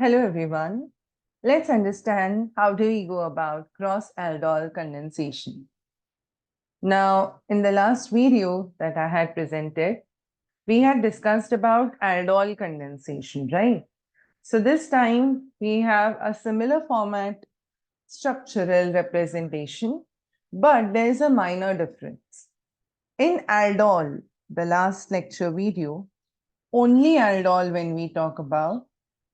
Hello everyone. Let's understand how do we go about cross-aldol condensation. Now, in the last video that I had presented, we had discussed about aldol condensation, right? So this time we have a similar format structural representation, but there is a minor difference. In aldol, the last lecture video, only aldol when we talk about,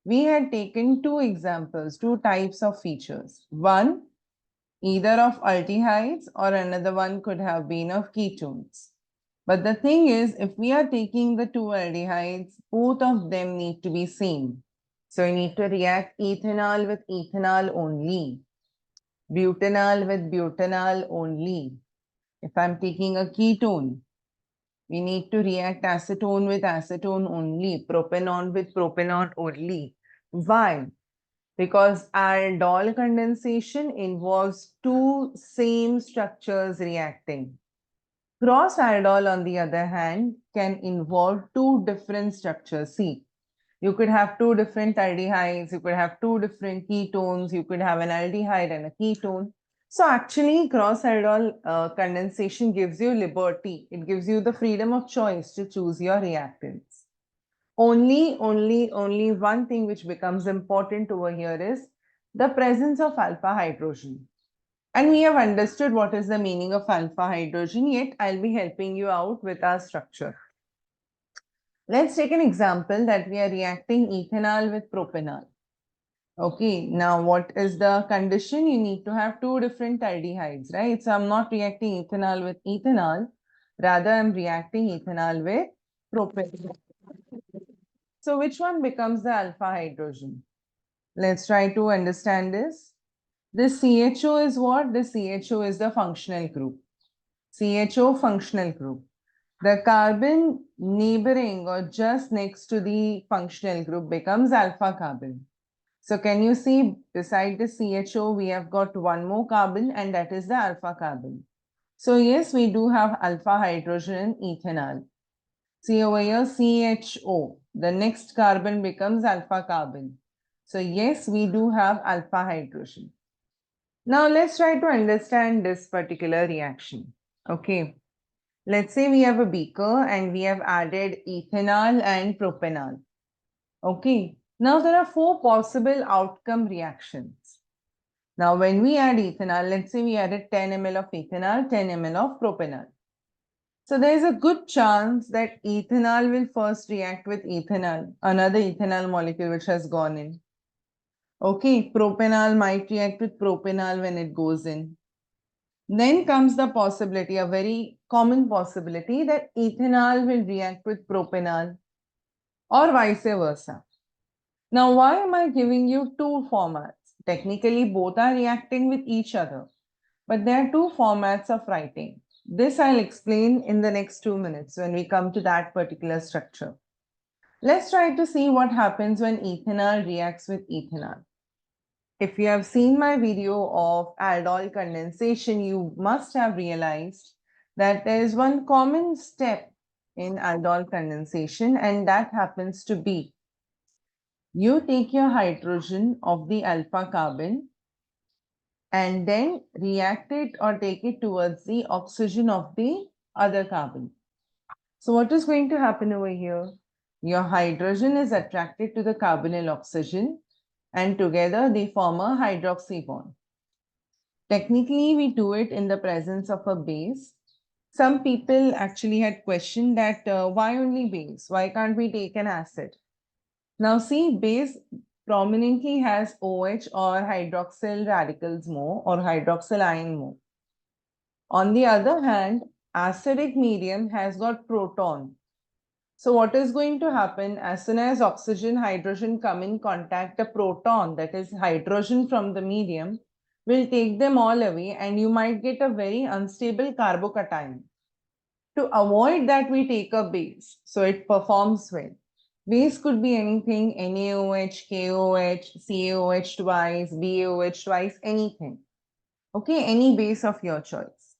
we had taken two examples, two types of features. One, either of aldehydes or another one could have been of ketones. But the thing is, if we are taking the two aldehydes, both of them need to be same. So you need to react ethanol with ethanol only, butanol with butanol only. If I'm taking a ketone, we need to react acetone with acetone only, propanol with propanol only. Why? Because aldol condensation involves two same structures reacting. Cross aldol, on the other hand, can involve two different structures. See, you could have two different aldehydes, you could have two different ketones, you could have an aldehyde and a ketone. So actually, cross-aldol condensation gives you liberty. It gives you the freedom of choice to choose your reactants. Only one thing which becomes important over here is the presence of alpha hydrogen. And we have understood what is the meaning of alpha hydrogen, yet I'll be helping you out with our structure. Let's take an example that we are reacting ethanol with propanol. Okay, now what is the condition? You need to have two different aldehydes, right? So I'm not reacting ethanol with ethanol, rather I'm reacting ethanol with propanol. So which one becomes the alpha hydrogen? Let's try to understand this. This CHO is what? This CHO is the functional group. CHO functional group. The carbon neighboring or just next to the functional group becomes alpha carbon. So can you see beside the CHO, we have got one more carbon and that is the alpha carbon. So yes, we do have alpha hydrogen in ethanol. See over here, CHO, the next carbon becomes alpha carbon. So yes, we do have alpha hydrogen. Now let's try to understand this particular reaction. Okay. Let's say we have a beaker and we have added ethanol and propanol. Okay. Now there are four possible outcome reactions. Now when we add ethanol, let's say we added 10 ml of ethanol, 10 ml of propanol. So there is a good chance that ethanol will first react with ethanol, another ethanol molecule which has gone in. Okay, propanol might react with propanol when it goes in. Then comes the possibility, a very common possibility, that ethanol will react with propanol or vice versa. Now, why am I giving you two formats? Technically, both are reacting with each other, but there are two formats of writing. This I'll explain in the next 2 minutes when we come to that particular structure. Let's try to see what happens when ethanol reacts with ethanol. If you have seen my video of aldol condensation, you must have realized that there is one common step in aldol condensation, and that happens to be you take your hydrogen of the alpha carbon and then react it or take it towards the oxygen of the other carbon. So what is going to happen over here? Your hydrogen is attracted to the carbonyl oxygen and together they form a hydroxy bond. Technically, we do it in the presence of a base. Some people actually had questioned that why only base? Why can't we take an acid? Now see, base prominently has OH or hydroxyl radicals more or hydroxyl ion more. On the other hand, acidic medium has got proton. So what is going to happen as soon as oxygen, hydrogen come in contact, a proton, that is hydrogen from the medium, will take them all away and you might get a very unstable carbocation. To avoid that, we take a base, so it performs well. Base could be anything, NaOH, KOH, CaOH twice, BaOH twice, anything. Okay, any base of your choice.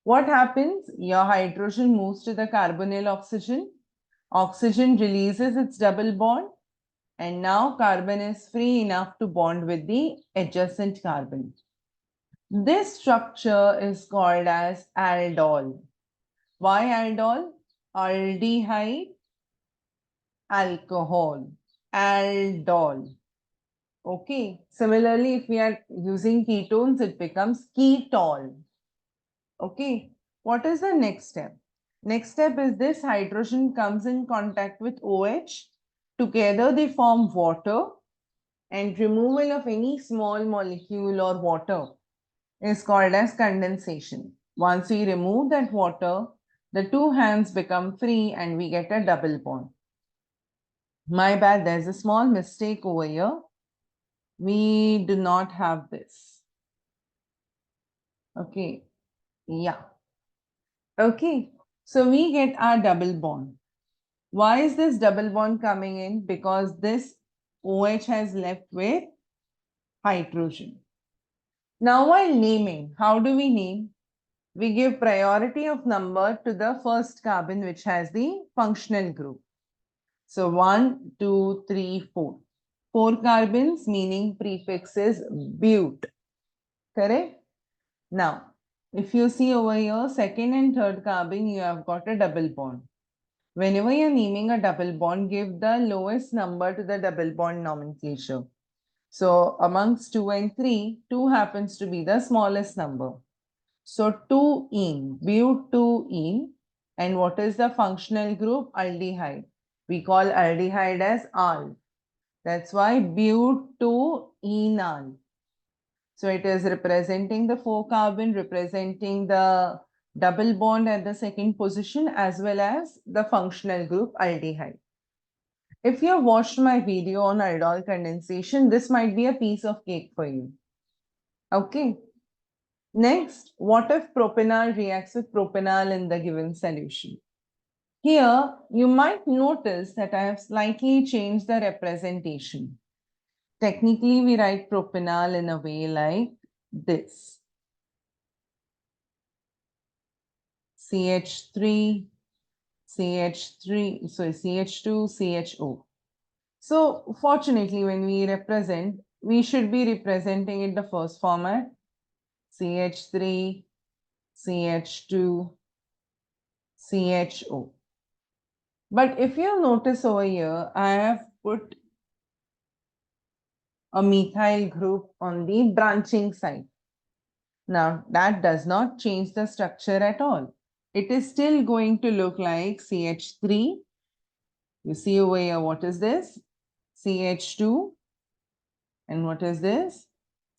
What happens? Your hydrogen moves to the carbonyl oxygen. Oxygen releases its double bond And now carbon is free enough to bond with the adjacent carbon. This structure is called as aldol. Why aldol? Aldehyde alcohol. Aldol. Okay. Similarly, if we are using ketones, it becomes ketol. Okay. What is the next step? Next step is this hydrogen comes in contact with OH. Together they form water, and removal of any small molecule or water is called as condensation. Once we remove that water, the two hands become free and we get a double bond. My bad, there's a small mistake over here. We do not have this. Okay, yeah. Okay, so we get our double bond. Why is this double bond coming in? Because this OH has left with hydrogen. Now while naming, how do we name? We give priority of number to the first carbon which has the functional group. So 1, 2, 3, 4. 4 carbons meaning prefix is but. Correct? Now, if you see over here, second and third carbon, you have got a double bond. Whenever you're naming a double bond, give the lowest number to the double bond nomenclature. So amongst 2 and 3, 2 happens to be the smallest number. So 2-ene, but2-ene. And what is the functional group? Aldehyde. We call aldehyde as al. That's why but2-enal. So it is representing the 4 carbon, representing the double bond at the second position as well as the functional group aldehyde. If you have watched my video on aldol condensation, this might be a piece of cake for you. Okay. Next, what if propanol reacts with propanol in the given solution? Here, you might notice that I have slightly changed the representation. Technically, we write propanol in a way like this. CH3, CH3, so CH2, CHO. So fortunately, when we represent, we should be representing it the first format. CH3, CH2, CHO. But if you notice over here, I have put a methyl group on the branching side. Now, that does not change the structure at all. It is still going to look like CH3. You see over here, what is this? CH2. And what is this?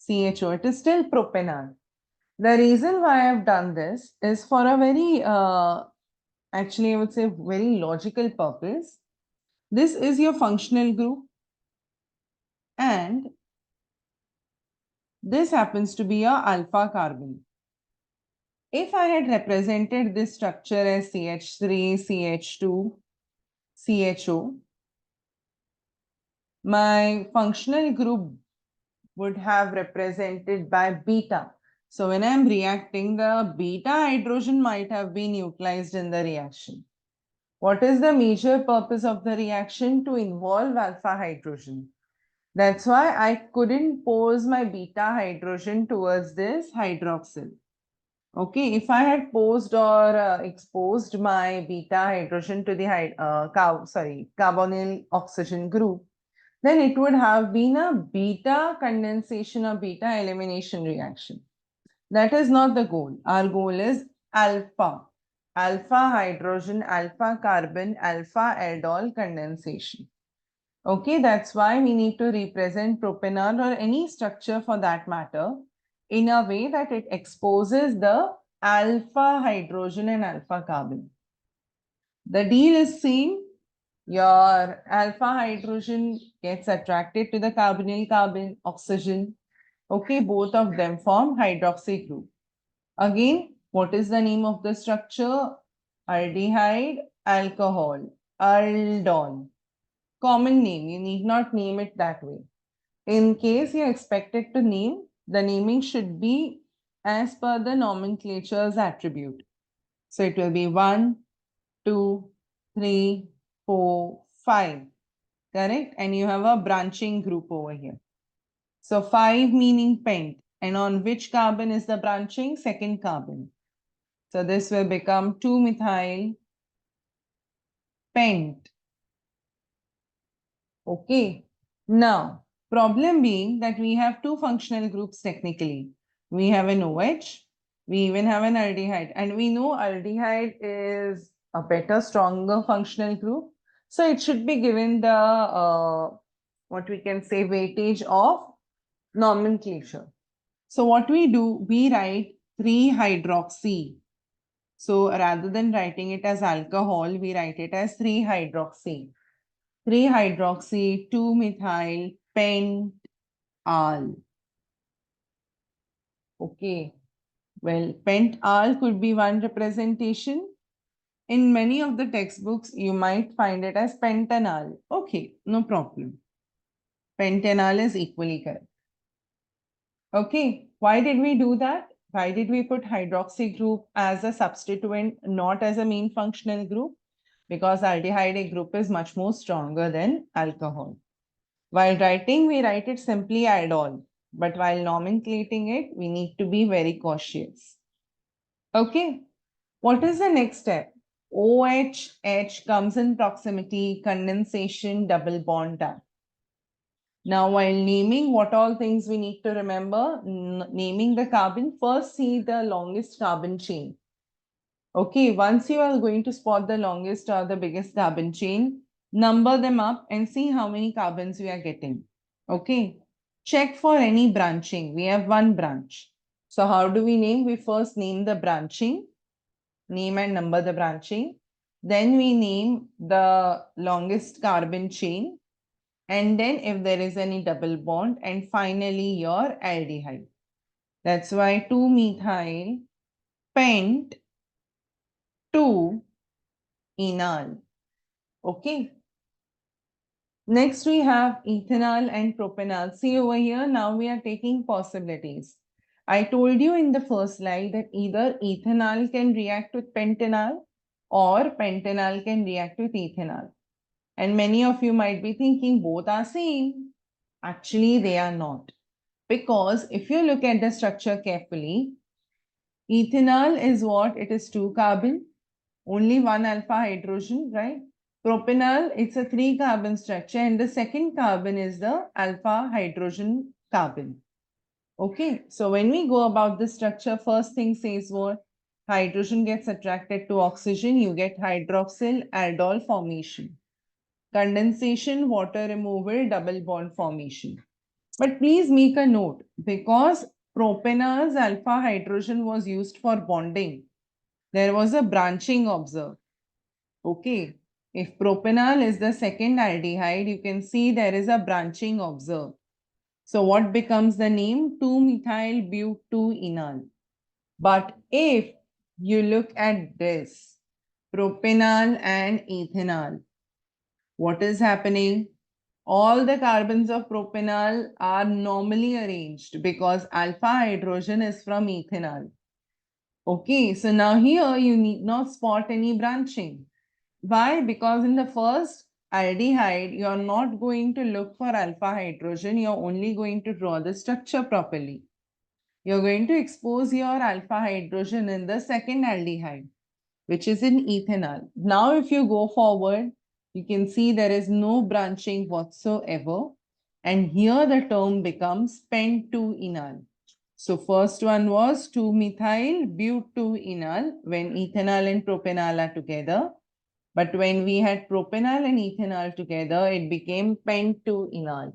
CHO. It is still propanol. The reason why I have done this is for a very, actually, I would say very logical purpose. This is your functional group, and this happens to be your alpha carbon. If I had represented this structure as CH3, CH2, CHO, my functional group would have represented by beta. So when I'm reacting, the beta hydrogen might have been utilized in the reaction. What is the major purpose of the reaction? To involve alpha hydrogen. That's why I couldn't pose my beta hydrogen towards this hydroxyl. Okay, if I had posed or exposed my beta hydrogen to the carbonyl oxygen group, then it would have been a beta condensation or beta elimination reaction. That is not the goal. Our goal is alpha. Alpha hydrogen, alpha carbon, alpha aldol condensation. Okay, that's why we need to represent propanol or any structure for that matter in a way that it exposes the alpha hydrogen and alpha carbon. The deal is same. Your alpha hydrogen gets attracted to the carbonyl carbon oxygen. Okay, both of them form hydroxy group. Again, what is the name of the structure? Aldehyde alcohol, aldol. Common name, you need not name it that way. In case you're expected to name, the naming should be as per the nomenclature's attribute. So it will be 1, 2, 3, 4, 5. correct? And you have a branching group over here. So 5 meaning pent. And on which carbon is the branching? Second carbon. So this will become 2-methyl pent. Okay. Now, problem being that we have two functional groups technically. We have an OH, we even have an aldehyde, and we know aldehyde is a better, stronger functional group. So it should be given the, what we can say, weightage of nomenclature. So what we do, we write 3-hydroxy. So rather than writing it as alcohol, we write it as 3-hydroxy. 3-hydroxy 2-methyl pental. Okay. Well, pental could be one representation. In many of the textbooks, you might find it as pentanal. Okay, no problem. Pentanal is equally correct. Okay, why did we do that? Why did we put hydroxy group as a substituent, not as a main functional group? Because aldehyde group is much more stronger than alcohol. While writing, we write it simply aldol. But while nomenclating it, we need to be very cautious. Okay, what is the next step? OH comes in proximity, condensation, double bond tap. Now, while naming what all things we need to remember, naming the carbon, first see the longest carbon chain. Okay, once you are going to spot the longest or the biggest carbon chain, number them up and see how many carbons we are getting. Okay, check for any branching. We have one branch. So how do we name? We first name the branching, name and number the branching. Then we name the longest carbon chain. And then if there is any double bond, and finally your aldehyde. That's why 2-methyl pent 2-enal. Okay. Next we have ethanol and propanol. See over here, now we are taking possibilities. I told you in the first slide that either ethanol can react with pentanol or pentanol can react with ethanol. And many of you might be thinking both are same. Actually, they are not. Because if you look at the structure carefully, ethanol is what? It is 2 carbon, only 1 alpha hydrogen, right? Propanol, it's a 3 carbon structure and the second carbon is the alpha hydrogen carbon. Okay, so when we go about the structure, first thing says what? Hydrogen gets attracted to oxygen, you get hydroxyl aldol formation. Condensation, water removal, double bond formation. But please make a note, because propanol's alpha hydrogen was used for bonding, there was a branching observed. Okay, if propanol is the second aldehyde, you can see there is a branching observed. So what becomes the name? 2-methyl but-2-enal. But if you look at this, propanol and ethanol, what is happening? All the carbons of propanol are normally arranged because alpha hydrogen is from ethanol. Okay, so now here you need not spot any branching. Why? Because in the first aldehyde, you are not going to look for alpha hydrogen. You are only going to draw the structure properly. You're going to expose your alpha hydrogen in the second aldehyde, which is in ethanol. Now, if you go forward, you can see there is no branching whatsoever. And here the term becomes pent-2-enal. So first one was 2-methyl but-2-enal when ethanol and propanol are together. But when we had propanol and ethanol together, it became pent-2-enal.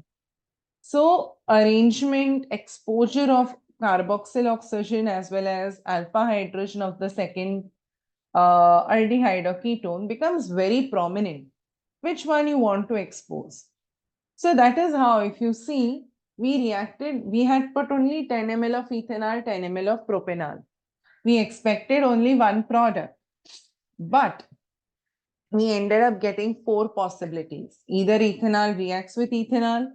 So arrangement, exposure of carboxyl oxygen as well as alpha hydrogen of the second aldehyde or ketone becomes very prominent. Which one you want to expose? So that is how, if you see, we reacted, we had put only 10 ml of ethanol, 10 ml of propanol. We expected only one product, but we ended up getting 4 possibilities. Either ethanol reacts with ethanol,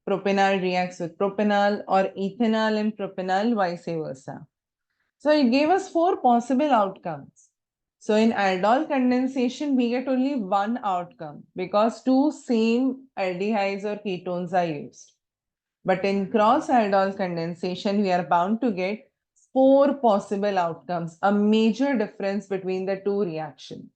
propanol reacts with propanol, or ethanol and propanol vice versa. So it gave us 4 possible outcomes. So in aldol condensation, we get only one outcome because two same aldehydes or ketones are used. But in cross aldol condensation, we are bound to get four possible outcomes, a major difference between the two reactions.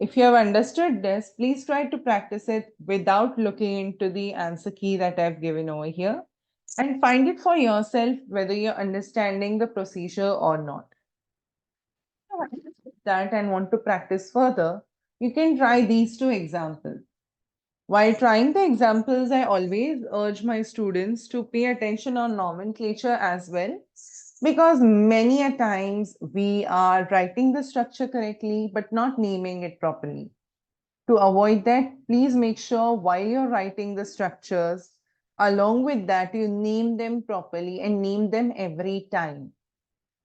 If you have understood this, please try to practice it without looking into the answer key that I've given over here and find it for yourself whether you're understanding the procedure or not. That and want to practice further, you can try these two examples. While trying the examples, I always urge my students to pay attention on nomenclature as well, because many a times we are writing the structure correctly but not naming it properly. To avoid that, please make sure while you're writing the structures, along with that, you name them properly and name them every time.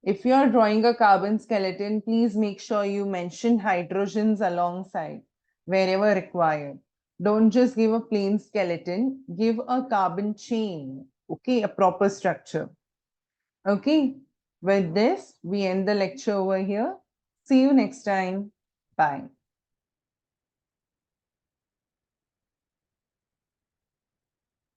If you are drawing a carbon skeleton, please make sure you mention hydrogens alongside wherever required. Don't just give a plain skeleton, give a carbon chain, okay, a proper structure. Okay, with this, we end the lecture over here. See you next time. Bye.